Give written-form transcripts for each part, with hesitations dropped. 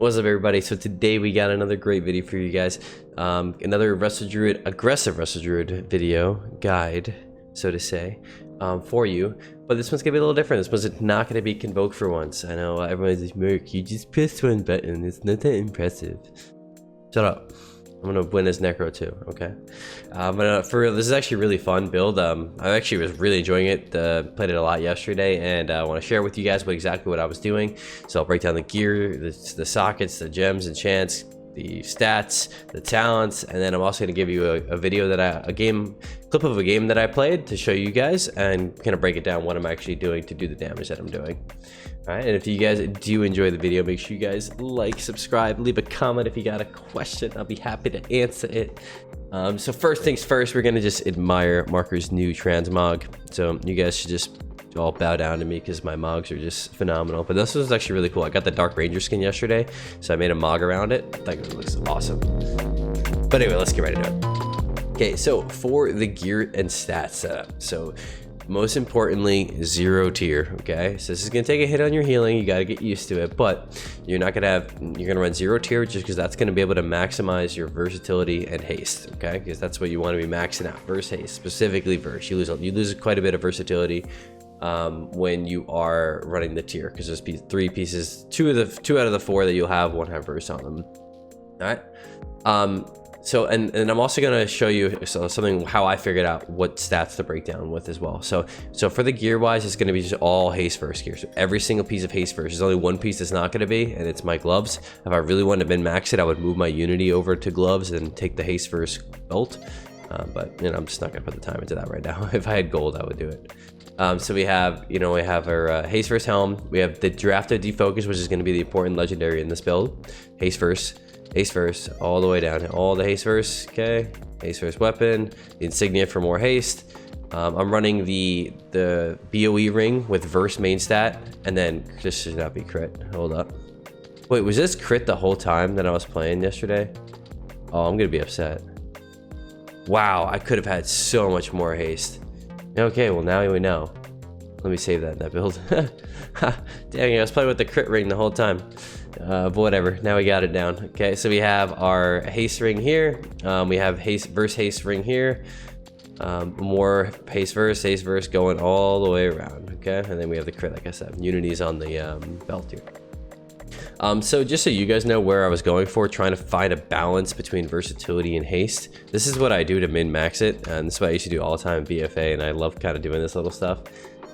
What's up, everybody? So today we got another great video for you guys. Another Resto Druid, aggressive Resto Druid video guide, so to say, for you. But this one's gonna be a little different. This one's not gonna be convoked for once. I know everyone's like, Merc, you just press one button. It's not that impressive. Shut up. I'm gonna win as Necro too, okay? This is actually a really fun build. I actually was really enjoying it. Played it a lot yesterday, and I want to share with you guys exactly what I was doing. So I'll break down the gear, the sockets, the gems, enchants, the stats, the talents, and then I'm also gonna give you a video clip of a game that I played to show you guys and kind of break it down what I'm actually doing to do the damage that I'm doing. All right, and if you guys do enjoy the video, make sure you guys like, subscribe, leave a comment if you got a question. I'll be happy to answer it. So first things first, we're gonna just admire Marker's new transmog. So you guys should just all bow down to me because my mogs are just phenomenal. But this was actually really cool. I got the Dark Ranger skin yesterday, so I made a mog around it. I think it looks awesome. But anyway, let's get ready to do it. Okay, so for the gear and stats setup, so most importantly, 0 tier. Okay, so this is gonna take a hit on your healing. You got to get used to it, but you're gonna run 0 tier just because that's gonna be able to maximize your versatility and haste. Okay, because that's what you want to be maxing out. Verse haste, specifically verse. You lose quite a bit of versatility when you are running the tier, because there's 3 pieces, 2 out of the 4 that you'll have won't have verse on them. All right. So and I'm also gonna show you something how I figured out what stats to break down with as well. So for the gear wise, it's gonna be just all haste first gear. So every single piece of haste first. There's only one piece that's not gonna be, and it's my gloves. If I really wanted to min max it, I would move my Unity over to gloves and take the haste first belt. But you know, I'm just not gonna put the time into that right now. If I had gold, I would do it. So we have our haste first helm. We have the drafted defocus, which is going to be the important legendary in this build. Haste first, all the way down. All the haste first, okay. Haste first weapon, the insignia for more haste. I'm running the BOE ring with verse main stat, and then this should not be crit. Hold up. Wait, was this crit the whole time that I was playing yesterday? Oh, I'm gonna be upset. Wow, I could have had so much more haste. Okay, well now we know. Let me save that in that build. Dang, I was playing with the crit ring the whole time. But whatever, now we got it down. Okay, so we have our haste ring here. We have verse haste ring here. More haste verse going all the way around. Okay, and then we have the crit, like I said. Unity's on the belt here. So just so you guys know where I was going for, trying to find a balance between versatility and haste. This is what I do to min-max it, and this is what I used to do all the time in BFA, and I love kind of doing this little stuff.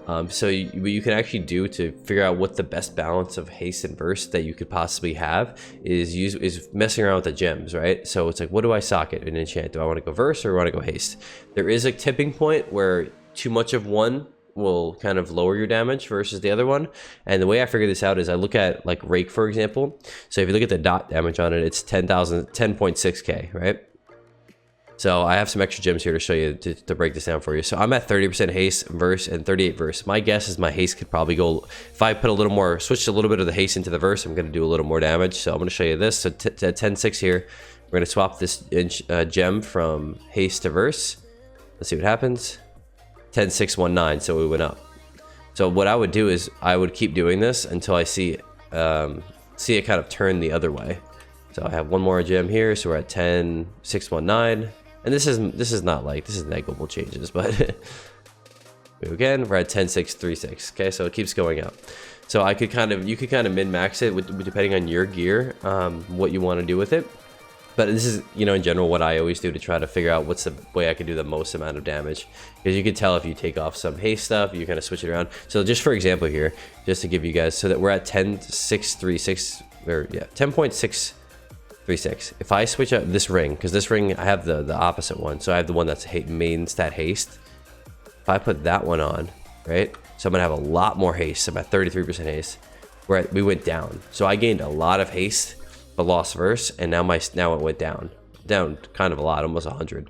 What you can actually do to figure out what the best balance of haste and verse that you could possibly have is messing around with the gems, right? So it's like, what do I socket in enchant? Do I want to go verse or want to go haste? There is a tipping point where too much of one will kind of lower your damage versus the other one. And the way I figure this out is I look at like Rake, for example. So if you look at the dot damage on it, it's 10.6k, right? So I have some extra gems here to show you to break this down for you. So I'm at 30% haste verse and 38 verse. My guess is my haste could probably go, if I put switch a little bit of the haste into the verse, I'm gonna do a little more damage. So I'm gonna show you this. So at 10.6 here, we're gonna swap this gem from haste to verse. Let's see what happens. 10.619, so we went up. So what I would do is I would keep doing this until I see it kind of turn the other way. So I have one more gem here, so we're at 10.619, and this is not like, this is negligible changes, but again we're at 10.636. okay, so it keeps going up. So you could kind of min max it depending on your gear, what you want to do with it. But this is, in general, what I always do to try to figure out what's the way I can do the most amount of damage. Because you can tell if you take off some haste stuff, you kind of switch it around. So just for example here, just to give you guys, so that we're at 10.636, or yeah, 10.636. If I switch out this ring, because this ring, I have the opposite one. So I have the one that's main stat haste. If I put that one on, right? So I'm going to have a lot more haste. I'm at 33% haste. We went down. So I gained a lot of haste, but lost verse, and now it went down kind of a lot, almost 100.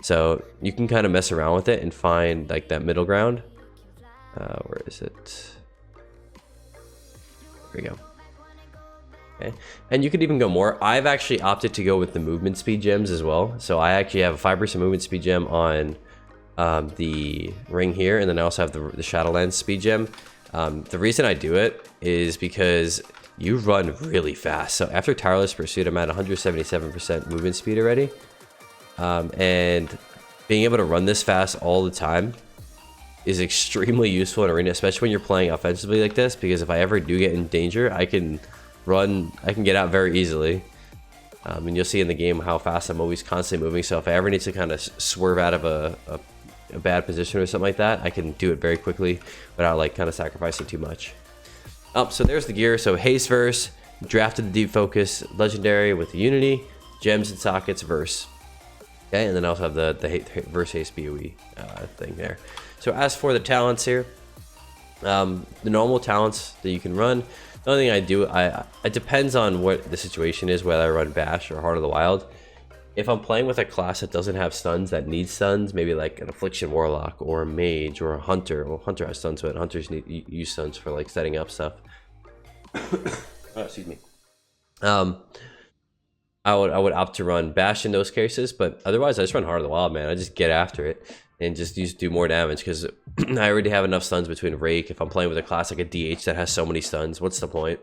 So you can kind of mess around with it and find like that middle ground. Where is it? There we go. Okay, and you could even go more. I've actually opted to go with the movement speed gems as well. So I actually have a 5% movement speed gem on the ring here, and then I also have the Shadowlands speed gem. The reason I do it is because you run really fast. So after Tireless Pursuit, I'm at 177% movement speed already. And being able to run this fast all the time is extremely useful in arena, especially when you're playing offensively like this, because if I ever do get in danger, I can get out very easily. And you'll see in the game how fast I'm always constantly moving. So if I ever need to kind of swerve out of a bad position or something like that, I can do it very quickly without like kind of sacrificing too much. So there's the gear. So haste verse, drafted the deep focus, legendary with the unity, gems and sockets verse. Okay, and then I also have the verse haste BOE thing there. So as for the talents here, the normal talents that you can run. The only thing I do, it depends on what the situation is, whether I run Bash or Heart of the Wild. If I'm playing with a class that doesn't have stuns, that needs stuns, maybe like an Affliction Warlock or a Mage or a Hunter. Well, Hunter has stuns, but Hunters use stuns for like setting up stuff. Oh, excuse me. I would opt to run Bash in those cases, but otherwise I just run Heart of the Wild, man. I just get after it and just do more damage, because I already have enough stuns between Rake. If I'm playing with a class like a DH that has so many stuns, what's the point?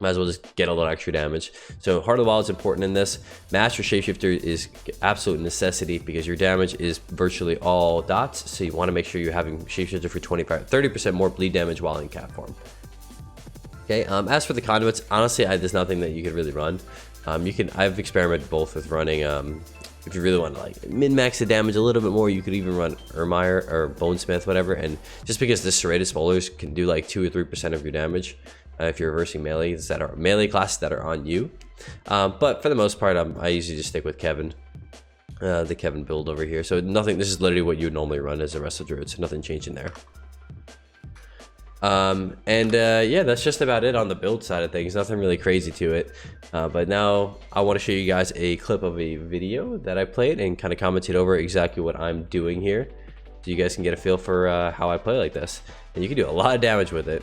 Might as well just get a little extra damage. So Heart of the Wild is important in this. Master Shapeshifter is absolute necessity because your damage is virtually all dots. So you want to make sure you're having Shapeshifter for 30% more bleed damage while in cat form. Okay. As for the Conduits, honestly, there's nothing that you could really run. I've experimented both with running. If you really want to like min-max the damage a little bit more, you could even run Ermire or Bonesmith, whatever. And just because the Serrated Bowlers can do like 2 or 3% of your damage if you're reversing melees that are melee classes that are on you. But for the most part, I usually just stick with Kevin, the Kevin build over here. So nothing. This is literally what you would normally run as a Resto Druid. So nothing changing there. Yeah, that's just about it on the build side of things. Nothing really crazy to it. But now I want to show you guys a clip of a video that I played and kind of commented over exactly what I'm doing here, so you guys can get a feel for how I play like this. And you can do a lot of damage with it.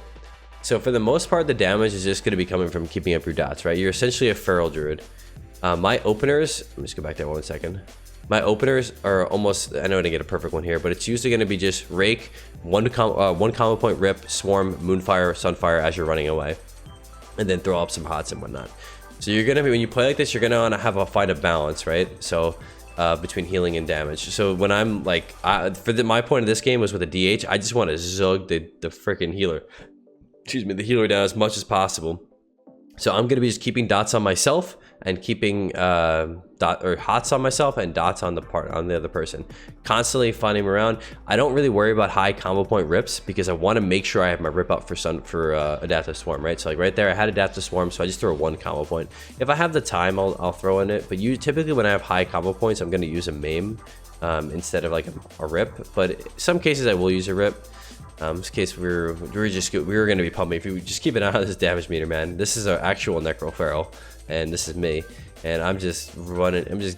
So for the most part, the damage is just going to be coming from keeping up your dots, right? You're essentially a Feral Druid. My openers, let me just go back there 1 second. My openers are almost, I know I didn't get a perfect one here, but it's usually going to be just Rake, one combo point Rip, Swarm, Moonfire, Sunfire as you're running away, and then throw up some hots and whatnot. So you're going to be, when you play like this, you're going to want to find a balance, right? So between healing and damage. So when I'm like, my point of this game was with a DH, I just want to zug the freaking healer. Excuse me, the healer down as much as possible. So I'm going to be just keeping dots on myself and keeping hots on myself and dots on the other person, constantly finding them around. I don't really worry about high combo point rips because I want to make sure I have my rip up for Adaptive Swarm, right? So like right there, I had Adaptive Swarm, so I just throw 1 combo point. If I have the time, I'll throw in it. But typically when I have high combo points, I'm going to use a maim instead of like a rip. But in some cases I will use a rip. In this case, we were going to be pumping. If you just keep an eye on this damage meter, man, this is an actual Necro Feral, and this is me, and I'm just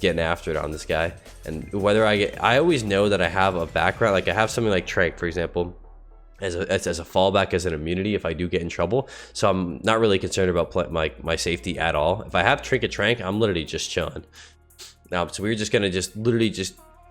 getting after it on this guy. And whether I always know that I have a background, like I have something like Trank, for example, as a fallback, as an immunity if I do get in trouble. So I'm not really concerned about my safety at all. If I have Trinket Trank, I'm literally just chilling. Now, so we're just gonna literally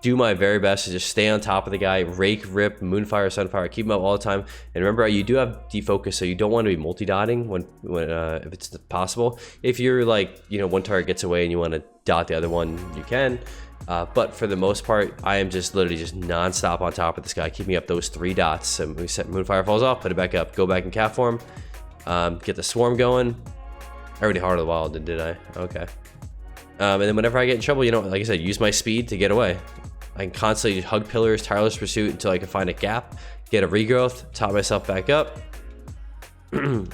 do my very best to just stay on top of the guy, Rake, Rip, Moonfire, Sunfire, keep him up all the time. And remember, you do have defocus, so you don't want to be multi-dotting when if it's possible. If you're like, one target gets away and you want to dot the other one, you can. But for the most part, I am just literally just non-stop on top of this guy, keeping up those 3 dots. And we set Moonfire falls off, put it back up, go back in cat form, get the swarm going. I already Heart of the Wild, did I? Okay. And then whenever I get in trouble, like I said, use my speed to get away. I can constantly hug pillars, tireless pursuit until I can find a gap, get a regrowth, top myself back up. I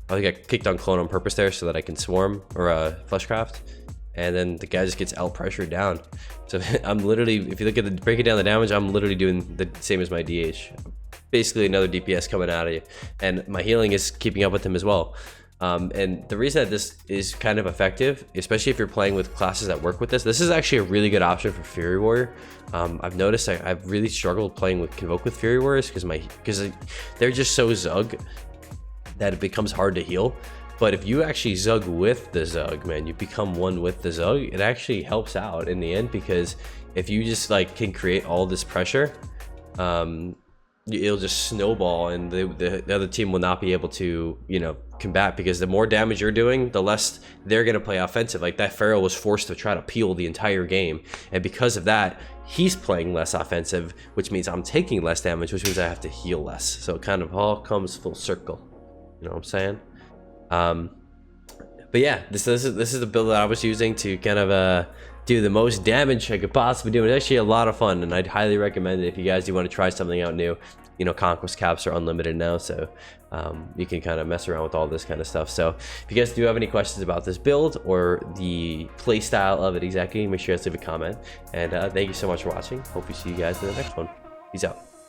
think I kicked on clone on purpose there so that I can swarm or fleshcraft, and then the guy just gets out pressured down. So I'm literally, if you look at breaking down the damage, I'm literally doing the same as my DH. Basically another DPS coming out of you, and my healing is keeping up with him as well. And the reason that this is kind of effective, especially if you're playing with classes that work with this is actually a really good option for Fury Warrior. I've noticed I've really struggled playing with Convoke with Fury Warriors because they're just so Zug that it becomes hard to heal. But if you actually Zug with the Zug, man, you become one with the Zug, it actually helps out in the end, because if you just can create all this pressure, it'll just snowball, and the other team will not be able to, you know, combat, because the more damage you're doing, the less they're going to play offensive. Like that Pharaoh was forced to try to peel the entire game, and because of that, he's playing less offensive, which means I'm taking less damage, which means I have to heal less. So it kind of all comes full circle. You know what I'm saying? But yeah, this is the build that I was using to kind of do the most damage I could possibly do. It's actually a lot of fun, and I'd highly recommend it if you guys do want to try something out new. You know, conquest caps are unlimited now, so you can kind of mess around with all this kind of stuff. So if you guys do have any questions about this build or the play style of it exactly, make sure you guys leave a comment. And thank you so much for watching. Hope we see you guys in the next one. Peace out.